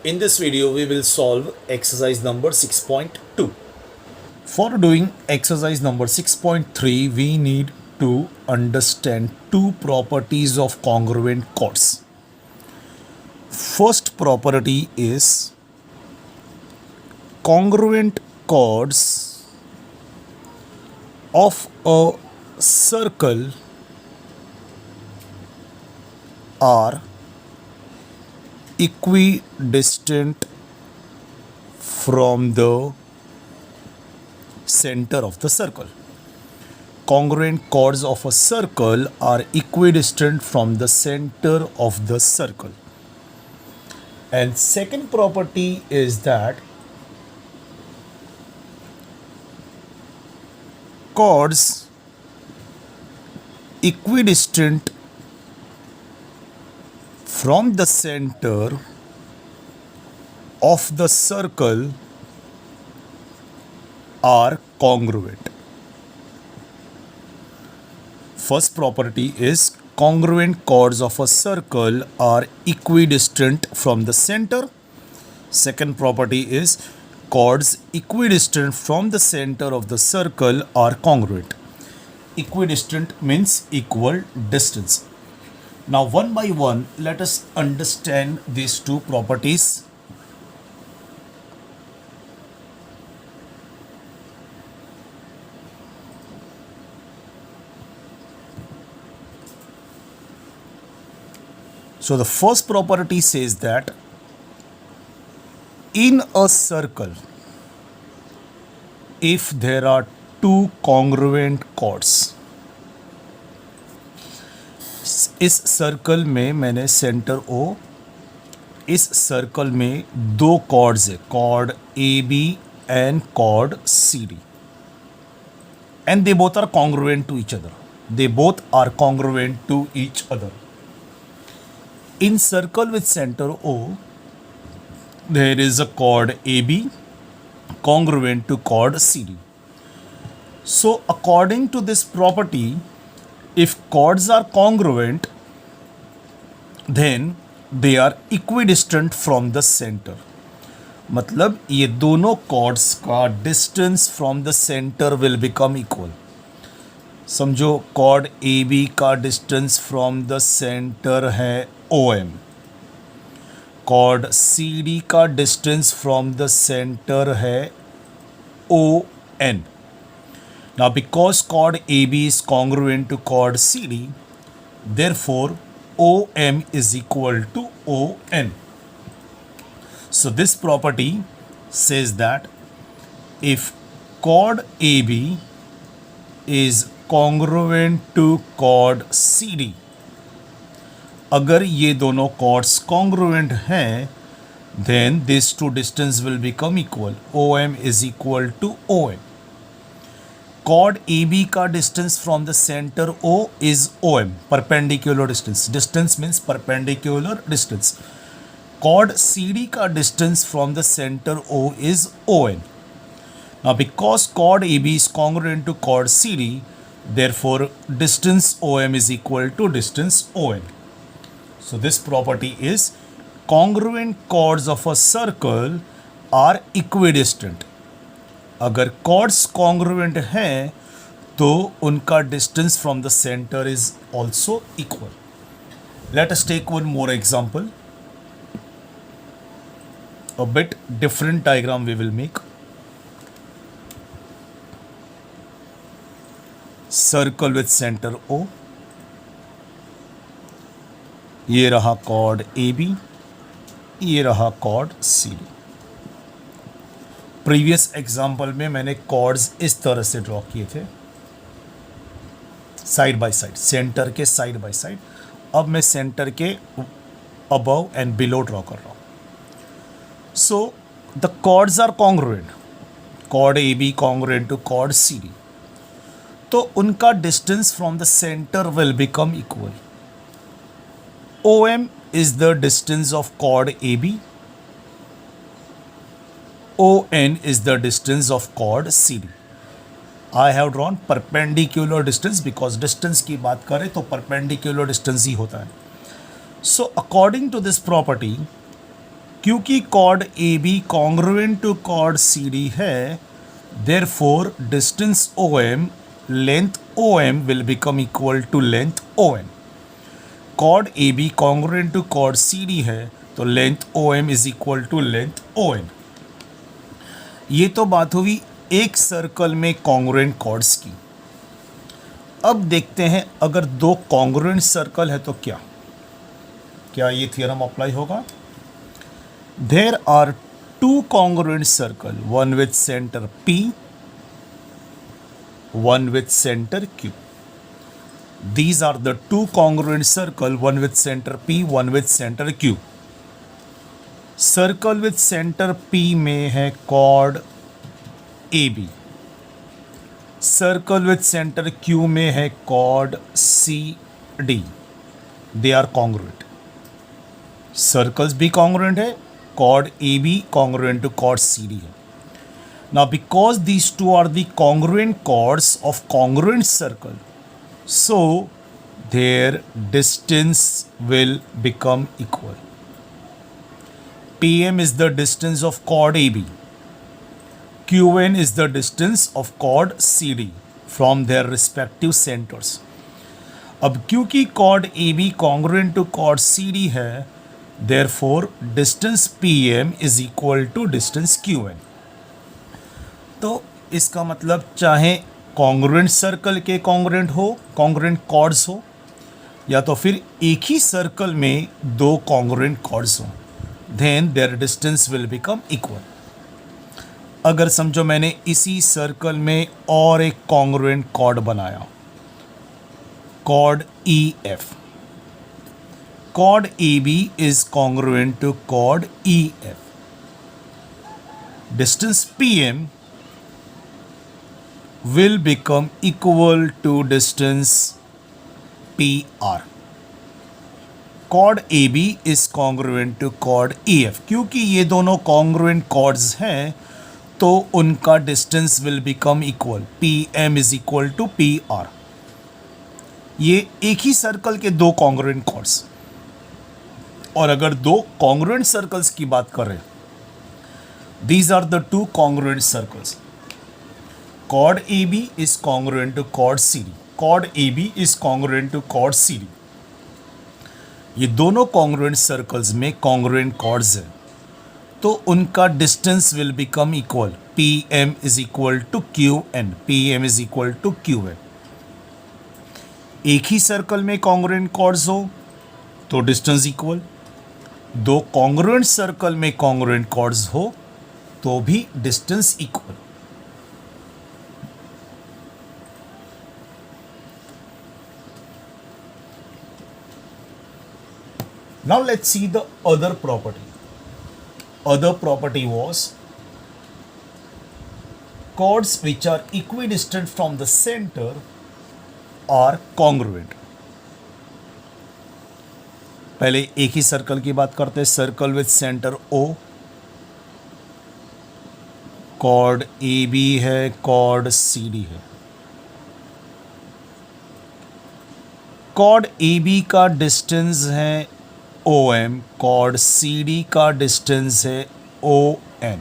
In this video, we will solve exercise number 6.2. For doing exercise number 6.3, we need to understand two properties of congruent chords. First property is congruent chords of a circle are equidistant from the center of the circle. Congruent chords of a circle are equidistant from the center of the circle. And second property is that chords equidistant from the center of the circle are congruent. First property is congruent chords of a circle are equidistant from the center. Second property is chords equidistant from the center of the circle are congruent. Equidistant means equal distance. Now, one by one, let us understand these two properties. So, the first property says that in a circle, if there are two congruent chords, इस circle में मैंने centre O, इस circle में दो chords है, chord A B and chord C D, and they both are congruent to each other. They both are congruent to each other. In circle with centre O, there is a chord AB congruent to chord CD. So according to this property, if chords are congruent, then they are equidistant from the center. मतलब ये दोनों chords का distance from the center will become equal. समझो chord AB का distance from the center है OM. chord CD का distance from the center है ON. Now, because chord AB is congruent to chord CD, therefore OM is equal to ON. So, this property says that if chord AB is congruent to chord CD, अगर ये दोनों chords congruent हैं, then these two distance will become equal. OM is equal to ON. Chord AB का distance from the center O is OM, perpendicular distance. Distance means perpendicular distance. Chord CD का distance from the center O is ON. Now, because chord AB is congruent to chord CD, therefore distance OM is equal to distance ON. So, this property is congruent chords of a circle are equidistant. अगर chords congruent हैं तो उनका distance from the center is also equal. Let us take one more example. A bit different diagram we will make. Circle with center O. ये रहा chord AB, ये रहा chord CD. Previous example में मैंने chords इस तरह से draw किए थे, साइड बाय साइड, सेंटर के साइड बाय साइड. अब मैं सेंटर के अबव एंड बिलो ड्रॉ कर रहा हूँ. So the chords are congruent. Chord A B congruent to chord C D, तो उनका distance from the centre will become equal. O M is the distance of chord A B. ON is the distance of chord CD. I have drawn perpendicular distance because distance की बात करें तो perpendicular distance ही होता है. So according to this property, क्योंकि chord A B congruent to chord C D है, therefore distance O M, length O M will become equal to length O N. Chord A B congruent to chord C D है, तो length O M is equal to length O N. ये तो बात हुई एक circle में congruent chords की। अब देखते हैं अगर दो कॉन्ग्रुएंट सर्कल है तो क्या क्या ये थ्योरम अप्लाई होगा। There are two congruent circle, one with centre P, one with center Q. These are the two congruent circle, one with center P, one with center Q. Circle with centre P में है chord AB, circle with centre Q में है chord CD। They are congruent, circles भी congruent है, chord AB congruent to chord CD है। Now because these two are the congruent chords of congruent circle, so their distance will become equal. PM is the distance of chord AB. QN is the distance of chord CD from their respective centers. अब क्योंकि chord AB congruent to chord CD है, therefore distance PM is equal to distance QN. तो इसका मतलब चाहे congruent circle के congruent हो, congruent chords हो, या तो फिर एक ही सर्कल में दो कॉन्ग्रुएंट कॉर्ड्स हो, then their distance will become equal. अगर समझो मैंने इसी सर्कल में और एक कॉन्ग्रुएंट कॉर्ड बनाया, chord EF, chord AB is congruent to chord EF, distance PM will become equal to distance PR. Chord AB is congruent to chord EF. क्योंकि ये दोनों congruent chords हैं, तो उनका distance will become equal. PM is equal to PR. ये एक ही circle के दो congruent chords। और अगर दो congruent circles की बात करें, these are the two congruent circles. Chord AB is congruent to chord CD. Chord AB is congruent to chord CD. ये दोनों congruent circles में congruent chords हैं, तो उनका distance will become equal. PM is equal to QN. PM is equal to QN. एक ही circle में congruent chords हो तो distance equal. दो congruent सर्कल में congruent chords हो तो भी distance equal. Now let's see the other property. Other property was chords which are equidistant from the center are congruent. पहले एक ही सर्कल की बात करते हैं, circle with centre O, chord AB है, कॉर्ड CD है। कॉर्ड AB का डिस्टेंस है OM, कॉर्ड CD का डिस्टेंस है ON।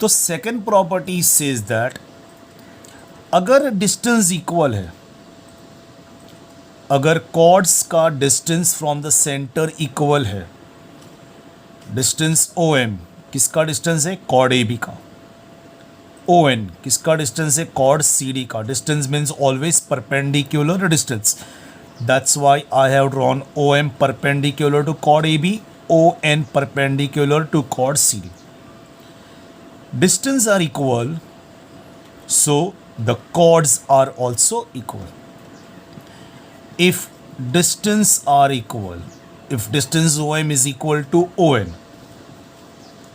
तो सेकेंड प्रॉपर्टी सेज दैट अगर डिस्टेंस इक्वल है, अगर कॉर्ड्स का distance from the centre equal है, डिस्टेंस OM किसका डिस्टेंस है, कॉर्ड AB का, ON किसका डिस्टेंस है, कॉर्ड CD का। Distance means always perpendicular distance, that's why I have drawn OM perpendicular to chord AB, ON perpendicular to chord CD. Distance are equal, so the chords are also equal. If distance are equal, if distance OM is equal to ON,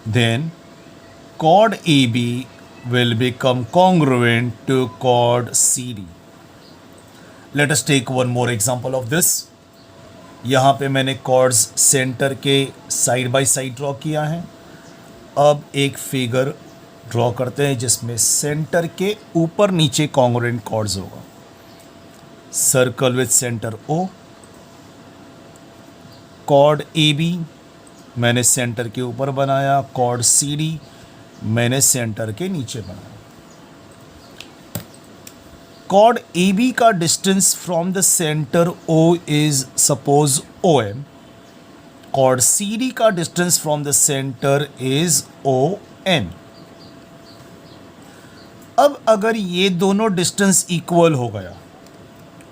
then chord AB will become congruent to chord CD. Let us take one more example of this. यहाँ पे मैंने chords centre के side by side draw किया है। अब एक figure draw करते हैं जिसमें सेंटर के ऊपर नीचे कॉन्ग्रुएंट कॉर्ड्स होगा। Circle with centre O, chord AB, मैंने सेंटर के ऊपर बनाया, कॉर्ड सी डी मैंने सेंटर के नीचे बनाया। कॉर्ड ए बी का distance from the centre O is suppose O M, chord C D का distance from the centre is O N. अब अगर ये दोनों डिस्टेंस इक्वल हो गया,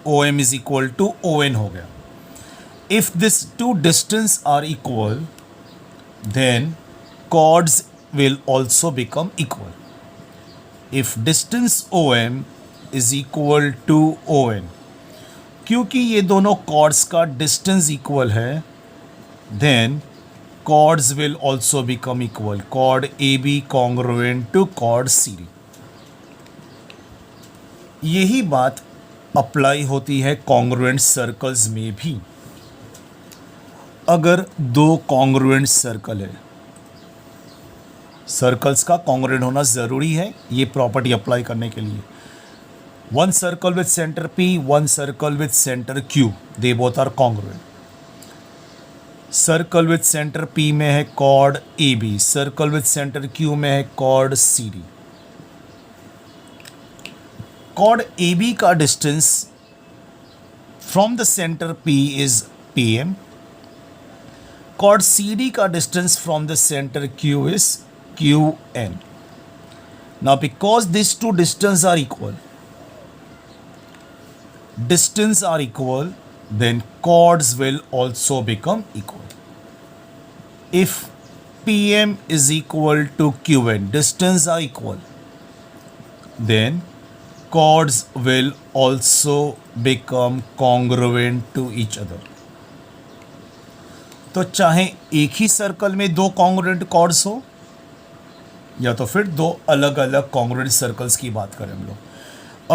O M is equal to O N हो गया, if this to distance are equal then chords will also become equal. If distance OM is equal to ON, क्योंकि ये दोनों chords का distance equal है, then chords will also become equal. Chord AB congruent to chord CD. यही बात apply होती है congruent circles में भी। अगर दो कॉन्ग्रुएंट सर्कल है, सर्कल्स का कॉन्ग्रुएंट होना ज़रूरी है ये प्रॉपर्टी अप्लाई करने के लिए। One circle with centre P, one circle with centre Q, they both are congruent. Circle with centre P में है chord AB, circle with centre Q में है कॉर्ड CD। कॉर्ड AB का distance from the centre P is PM, chord CD का distance from the center Q is QN. Now because these two distances are equal, then chords will also become equal. If PM is equal to QN, distances are equal, then chords will also become congruent to each other. तो चाहे एक ही circle में दो congruent chords हो या तो फिर दो अलग अलग कॉन्ग्रुएंट सर्कल्स की बात करें हम लोग।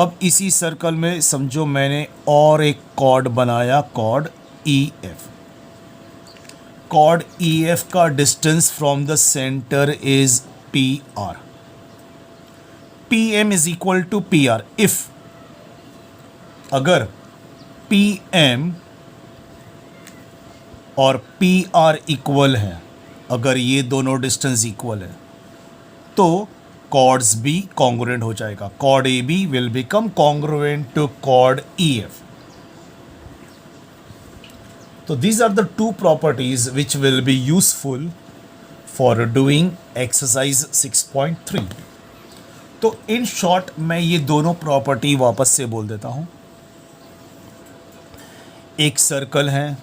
अब इसी सर्कल में समझो मैंने और एक कॉर्ड बनाया, कॉर्ड EF। कॉर्ड EF का distance from the centre is PR, PM is equal to PR। If अगर PM और PR इक्वल है, अगर ये दोनों डिस्टेंस इक्वल है तो कॉर्ड्स भी कॉन्ग्रुएंट हो जाएगा। Chord AB will become congruent to chord EF। तो these are the two properties which will be useful for doing exercise 6.3। तो इन शॉर्ट मैं ये दोनों प्रॉपर्टी वापस से बोल देता हूं। एक सर्कल है,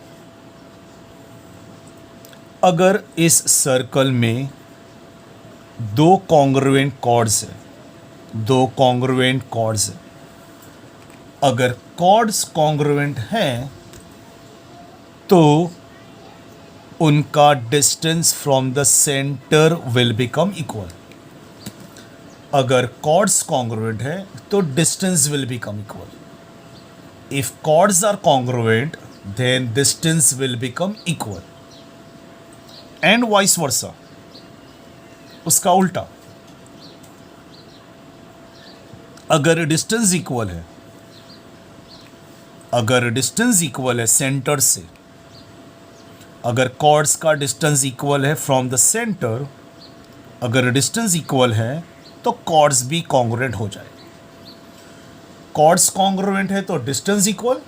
अगर इस सर्कल में दो कॉन्ग्रुएंट कॉर्ड्स है, दो कॉन्ग्रुएंट कॉर्ड्स है, अगर कॉर्ड्स कॉन्ग्रुएंट हैं तो उनका distance from the centre will become equal. अगर कॉर्ड्स कॉन्ग्रुएंट है तो distance will become equal. If chords are congruent then distance will become equal and vice versa, उसका उल्टा। अगर डिस्टेंस इक्वल है, अगर डिस्टेंस इक्वल है सेंटर से, अगर कॉर्ड्स का डिस्टेंस इक्वल है फ्रॉम द सेंटर, अगर डिस्टेंस इक्वल है तो कॉर्ड्स भी कॉन्ग्रुएंट हो जाए। कॉर्ड्स कॉन्ग्रुएंट है तो डिस्टेंस इक्वल,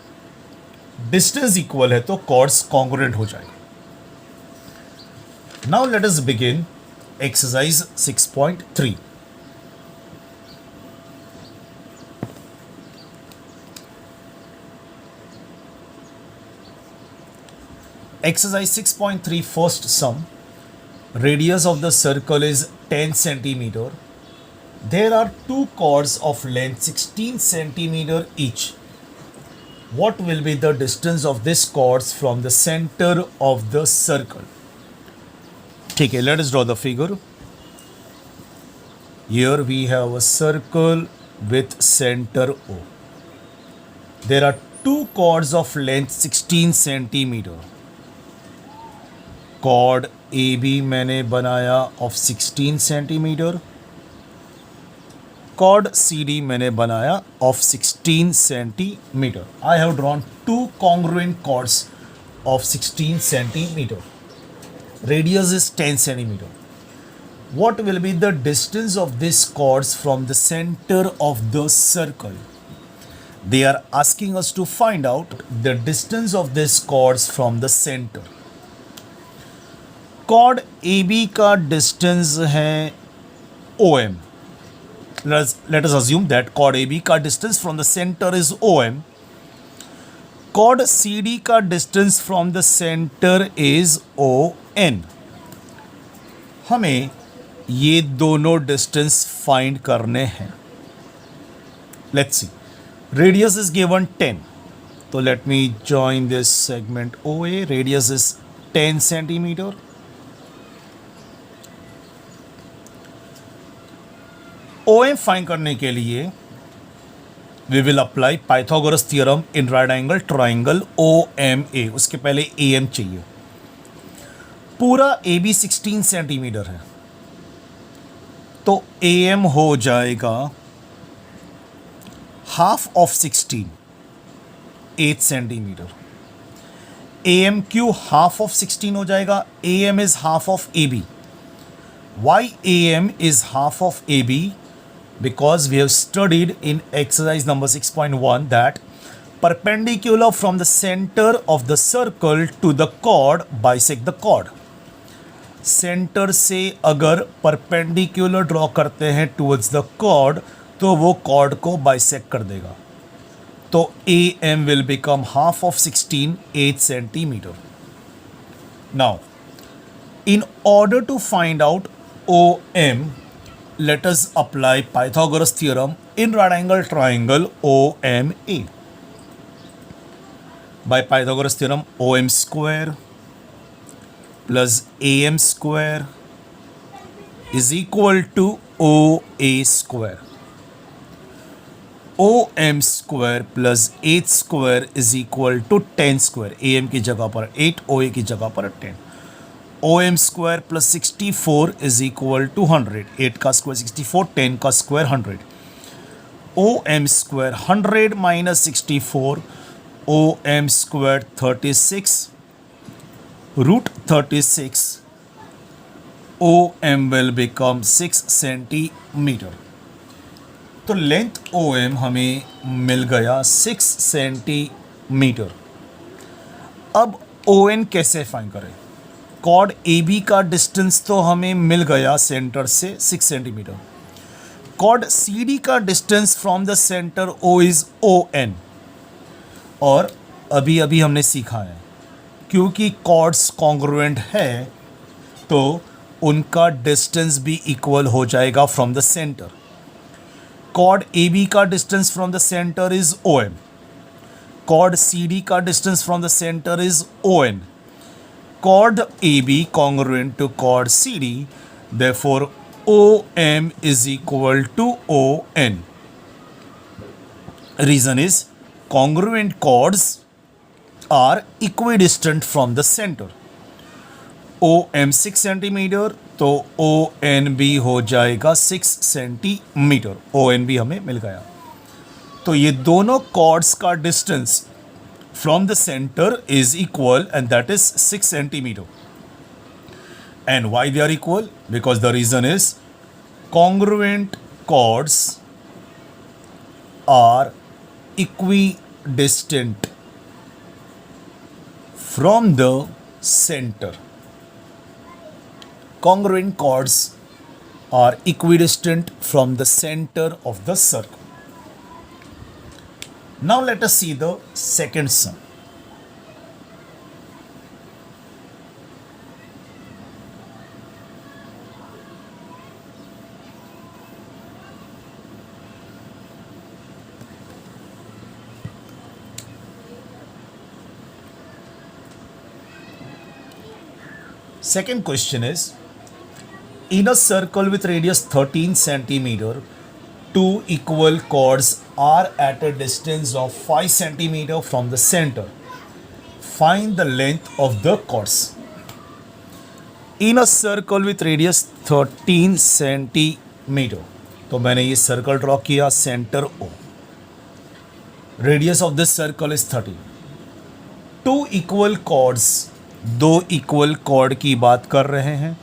डिस्टेंस इक्वल है तो कॉर्ड्स कॉन्ग्रुएंट हो जाएगा। Now let us begin exercise 6.3. Exercise 6.3 first sum. Radius of the circle is 10 centimeter. There are two chords of length 16 centimeter each. What will be the distance of these chords from the center of the circle? ठीक है, let us draw the figure. Here we have a circle with center O. There are two chords of length 16 centimeter. Chord AB मैंने बनाया of 16 centimeter. Chord CD मैंने बनाया of 16 centimeter. I have drawn two congruent chords of 16 centimeter. radius is 10 centimeter. What will be the distance of these chords from the center of the circle? They are asking us to find out the distance of these chords from the center. Chord AB का distance है OM. Let us assume that chord AB का distance from the center is OM. Chord CD का distance from the center is ON. हमें ये दोनों distance find करने हैं. Let's see. Radius is given 10. So let me join this segment OA. Radius is 10 centimeter. OM find करने के लिए we will apply Pythagoras theorem in right angle triangle OMA. उसके पहले AM चाहिए. पूरा AB 16 सेंटीमीटर है, तो AM हो जाएगा हाफ ऑफ 16, 8 सेंटीमीटर. AM क्यों हाफ ऑफ 16 हो जाएगा? AM is half of AB. Why AM is half of AB? Because we have studied in exercise number 6.1 that perpendicular from the center of the circle to the chord bisect the chord. Centre से अगर perpendicular draw करते हैं towards the cord तो वो cord को bisect कर देगा. तो AM will become half of 16, 8 centimeter. Now, in order to find out OM, let us apply Pythagoras theorem in right angle triangle OMA. By Pythagoras theorem, OM square plus AM square is equal to OA square. OM square plus 8 square is equal to 10 square. AM की जगह पर 8, OA की जगह पर 10. OM square plus 64 is equal to 100. 8 का square 64, 10 का square 100. OM square 100 minus 64, OM square 36, root 36, OM will become 6 centimeter. तो length OM हमें मिल गया 6 सेंटीमीटर. अब ON कैसे फाइंड करें? कॉर्ड AB का डिस्टेंस तो हमें मिल गया सेंटर से 6 सेंटीमीटर. कॉर्ड CD का distance from the centre O is ON. और अभी अभी हमने सीखा है क्योंकि कॉर्ड्स कॉन्ग्रुएंट है तो उनका डिस्टेंस भी इक्वल हो जाएगा from the centre. Chord AB का distance from the centre is OM. Chord CD का distance from the centre is ON. Chord AB congruent to chord CD, therefore OM is equal to ON. Reason is congruent chords are equidistant from the center. OM 6 centimeter तो ON भी हो जाएगा 6 centimetre. ON भी हमें मिल गया. तो ये दोनों chords का distance from the center is equal and that is 6 centimeter. And why they are equal? Because the reason is congruent chords are equidistant from the center. Congruent chords are equidistant from the center of the circle. Now let us see the second sum. Second question is, in a circle with radius 13 centimeter, two equal chords are at a distance of 5 centimeter from the center. Find the length of the chords. In a circle with radius 13 centimeter, तो मैंने ये circle draw किया, centre O. Radius of this circle is 13. Two equal chords दो equal cord की बात कर रहे हैं,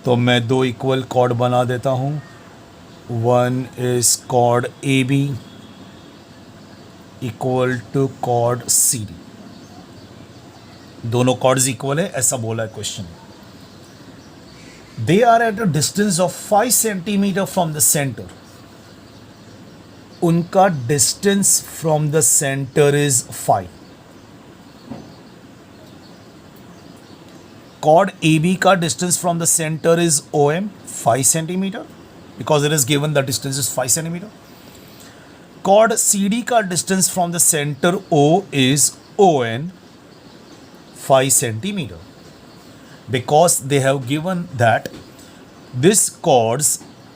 तो मैं दो इक्वल कॉर्ड बना देता हूँ. One is chord A B equal to chord C D. दोनों कॉर्ड्स इक्वल है ऐसा बोला है question. They are at a distance of 5 centimetre from the centre. उनका distance from the centre is 5. Chord AB का distance from the center is OM 5 centimeter because it is given the distance is 5 centimeter. Chord CD का distance from the center O is ON 5 centimeter because they have given that these chords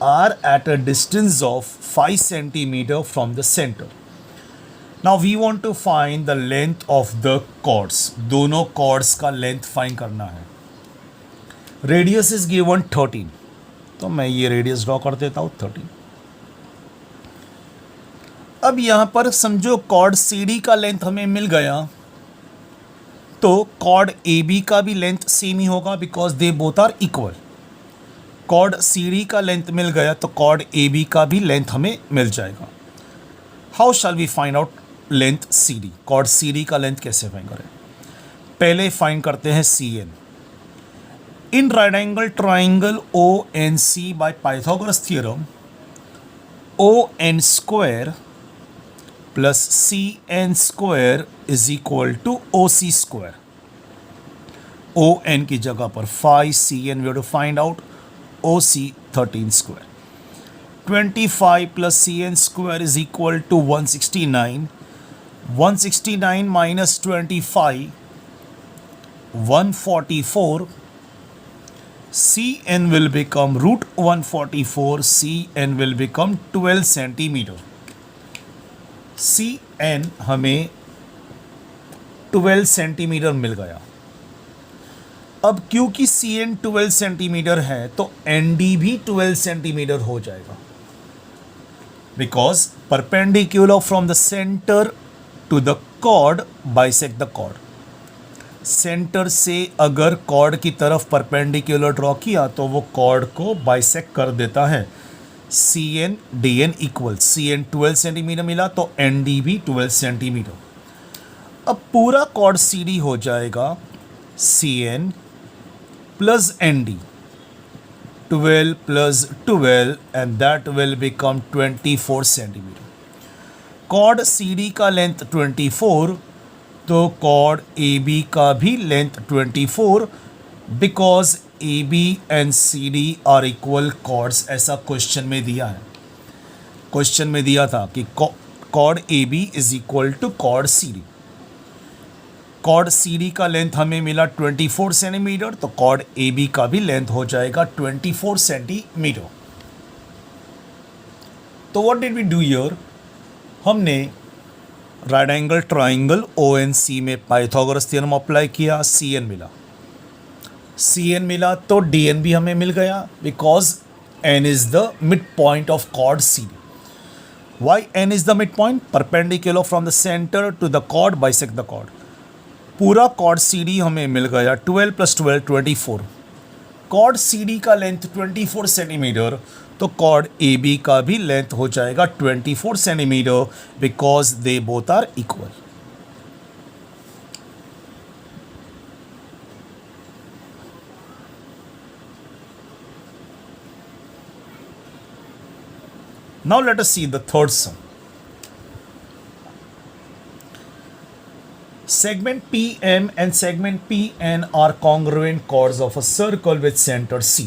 are at a distance of 5 centimeter from the center. Now we want to find the length of the chords. दोनों chords का length find करना है. Radius is given 13, तो मैं ये radius draw कर देता हूं 13. अब यहां पर समझो कॉर्ड CD का लेंथ हमें मिल गया, तो कॉर्ड AB का भी लेंथ सेम ही होगा because they both are equal. Chord CD का लेंथ मिल गया तो कॉर्ड AB का भी लेंथ हमें मिल जाएगा. How shall we find out length CD? Chord CD का लेंथ कैसे फाइंड करें? पहले फाइंड करते हैं CN. In right angle triangle ONC by Pythagoras theorem, ON square plus CN square is equal to OC square. ON की जगह पर 5, CN we have to find out, OC 13 square. 25 plus CN square is equal to 169. 169 minus 25, 144. Cn will become root 144. Cn will become 12 centimetre. Cn हमें 12 centimetre मिल गया. अब क्योंकि Cn 12 centimetre है तो Nd भी 12 सेंटीमीटर हो जाएगा because perpendicular from the centre to the chord bisect the chord. Centre से अगर कॉर्ड की तरफ परपेंडिकुलर ड्रॉ किया तो वो कॉर्ड को बाइसेक्ट कर देता है. Cn Dn equal Cn 12 centimetre मिला तो Nd भी 12 सेंटीमीटर. अब पूरा कॉर्ड CD हो जाएगा Cn plus Nd, 12 plus 12 and that will become 24 centimetre. Chord CD का लेंथ 24, तो कॉर्ड AB का भी length 24 because AB and CD are equal chords. ऐसा क्वेश्चन में दिया है. क्वेश्चन में दिया था कि chord AB is equal to chord CD. Chord CD का लेंथ हमें मिला 24 सेंटीमीटर, तो कॉर्ड AB का भी लेंथ हो जाएगा 24 सेंटीमीटर. तो what did we do here? हमने राइट एंगल ट्राइंगल ONC में पाइथागोरस थ्योरम अप्लाई किया. Cn मिला तो Dn भी हमें मिल गया because N is the mid point of chord CD. Why N is the midpoint? Perpendicular from the center to the chord bisect the chord. पूरा chord CD हमें मिल गया 12 प्लस 12 24. कॉर्ड CD का लेंथ 24 सेंटीमीटर, तो chord AB का भी length हो जाएगा 24 centimetre because they both are equal. Now let us see the third sum. Segment PM and segment PN are congruent chords of a circle with center C.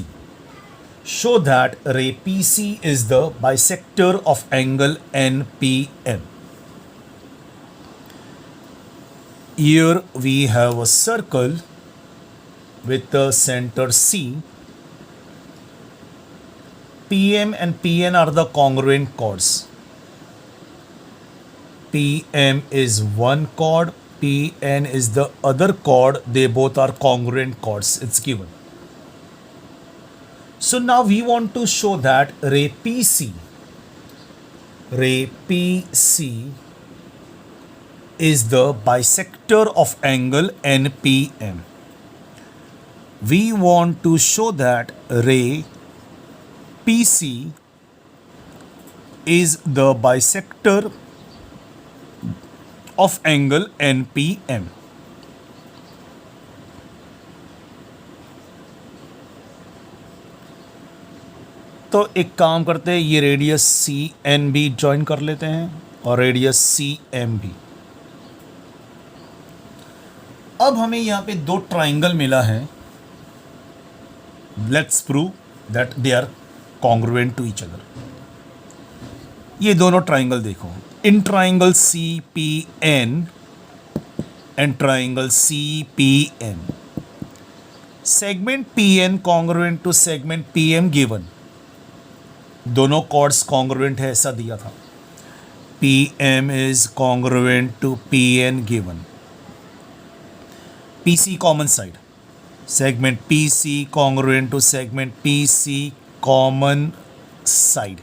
Show that ray PC is the bisector of angle NPM. Here we have a circle with the center C. PM and PN are the congruent chords. PM is one chord, PN is the other chord. They both are congruent chords. It's given. So now we want to show that ray PC is the bisector of angle NPM. we want to show that ray PC is the bisector of angle NPM. तो एक काम करते हैं, ये radius C N भी join कर लेते हैं और रेडियस सी एम भी। अब हमें यहां पे दो ट्राइंगल मिला है। Let's prove that they are congruent to each other. ये दोनों ट्राइंगल देखो, in triangle C P N and triangle C P M, segment P N congruent to segment P M given. दोनों कॉर्ड्स कॉन्ग्रुएंट है ऐसा दिया था। P M is congruent to P N given. P C common side, segment P C congruent to segment P C common side.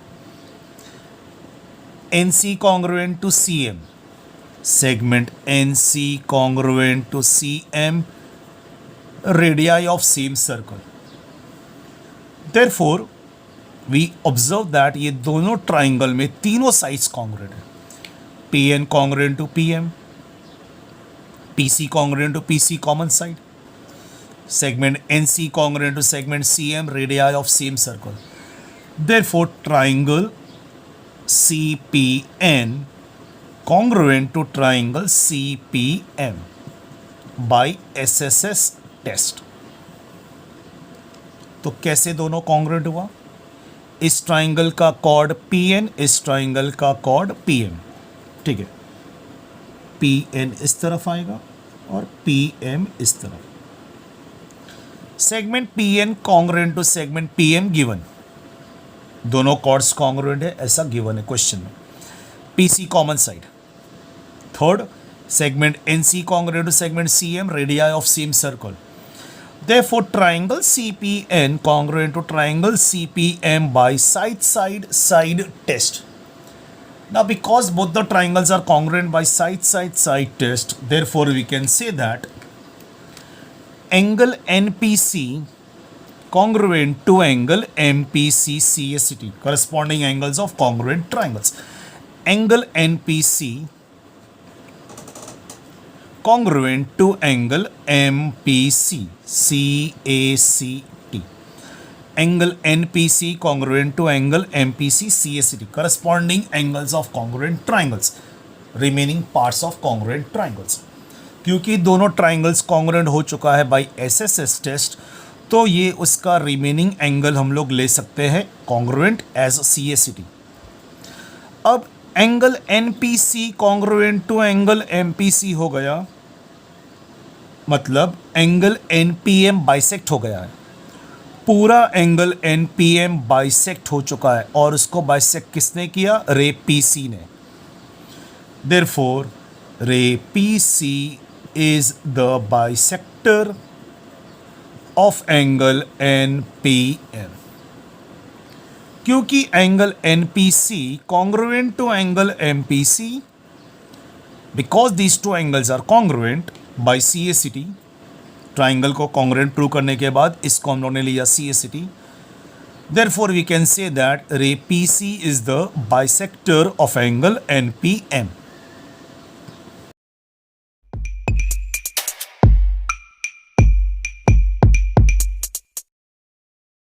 N C congruent to C M, segment N C congruent to C M, radii of same circle. Therefore we observe that ये दोनों triangle में तीनों sides congruent है। P N congruent to P M, P C congruent to P C common side, segment N C congruent to segment C M, radii of same circle. Therefore triangle C P N congruent to triangle CPM by SSS test. तो कैसे दोनों congruent हुआ? इस triangle का cord PN, इस triangle का cord PM। ठीक है, PN इस तरफ आएगा और PM इस तरफ। Segment PN congruent to segment PM given. दोनों कॉर्ड्स कॉन्ग्रुएंट है ऐसा गिवन है क्वेश्चन में। PC common side. Third, segment NC congruent to segment CM, radii of same circle. Therefore, triangle CPN congruent to triangle CPM by side test. Now, because both the triangles are congruent by side test, therefore we can say that angle NPC congruent to angle MPC CST, corresponding angles of congruent triangles. Angle NPC congruent to angle MPC CACT, angle NPC congruent to angle MPC CACT, corresponding angles of congruent triangles, remaining parts of congruent triangles। क्योंकि दोनों triangles congruent हो चुका है bye SSS test, तो ये उसका remaining angle हम लोग ले सकते हैं कॉन्ग्रुएंट एज CACT। अब angle NPC congruent to angle MPC हो गया, मतलब एंगल NPM बाइसेक्ट हो गया है। पूरा एंगल NPM बाइसेक्ट हो चुका है और उसको बाइसेक्ट किसने किया? रे PC ने। Therefore ray PC is the bisector of angle NPM। क्योंकि angle NPC congruent to angle MPC, because these two angles are congruent by CACT, triangle को कॉन्ग्रुएंट प्रूव करने के बाद इसको हम लोगों ने लिया CACT। Therefore we can say that ray PC is the bisector of angle NPM।